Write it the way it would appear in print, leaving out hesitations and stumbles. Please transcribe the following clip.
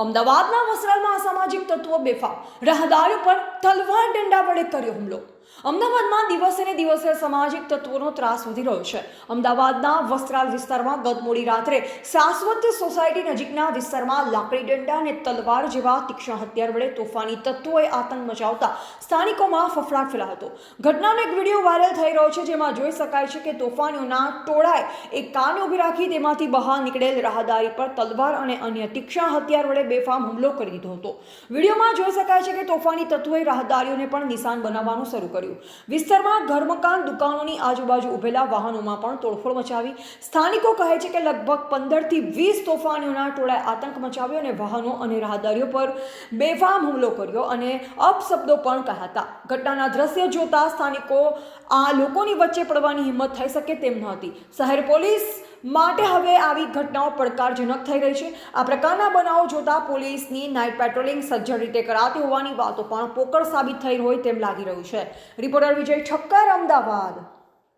અમદાવાદના વસ્ત્રાલમાં અસામાજિક તત્વો બેફામ, રાહદારીઓ પર તલવાર દંડા વડે કર્યો હુમલો. અમદાવાદમાં દિવસે ને દિવસે અસામાજિક તત્વોનો ત્રાસ વધી રહ્યો છે. અમદાવાદના વસ્ત્રાલ વિસ્તારમાં ગત મોડી રાત્રે શાશ્વત સોસાયટી નજીકના વિસ્તારમાં લાકડી દંડા અને તલવાર જેવા તીક્ષ્ણ હથિયાર વડે તોફાની તત્વોએ આતંક મચાવતા સ્થાનિકોમાં ફફડાટ ફેલાયો હતો. ઘટનાનો એક વિડીયો વાયરલ થઈ રહ્યો છે, જેમાં જોઈ શકાય છે કે તોફાનીઓના ટોળાએ એક કારને ઊભી રાખી તેમાંથી બહાર નીકળેલ રાહદારી પર તલવાર અને અન્ય તીક્ષ્ણ હથિયાર વડે બેફામ હુમલો કરી દીધો હતો. વિડીયોમાં જોઈ શકાય છે કે તોફાની તત્વોએ રાહદારીઓને પણ નિશાન બનાવવાનું શરૂ કર્યું. વિસ્તારમાં ઘરમકાન, દુકાનોની આજુબાજુ ઉભેલા વાહનોમાં પણ તોડફોડ મચાવી. સ્થાનિકો કહે છે કે લગભગ 15 થી 20 તોફાનીઓના ટોળાએ આતંક મચાવ્યો અને વાહનો અને રાહદારીઓ પર બેફામ હુમલો કર્યો અને અપશબ્દો પણ કહ્યા હતા. ઘટનાના દ્રશ્ય જોતા સ્થાનિકો આ લોકોની વચ્ચે પડવાની હિંમત થઈ શકે તેમ ન હતી. શહેર પોલીસ માટે હવે આવી ઘટનાઓ પડકારજનક થઈ રહી છે. આ પ્રકારના બનાવો જોતા પોલીસની નાઇટ પેટ્રોલિંગ સજ્જડ રીતે કરાતી હોવાની વાતો પણ પોકળ સાબિત થઈ હોય તેમ લાગી રહ્યું છે. રિપોર્ટર વિજય ઠક્કર, અમદાવાદ.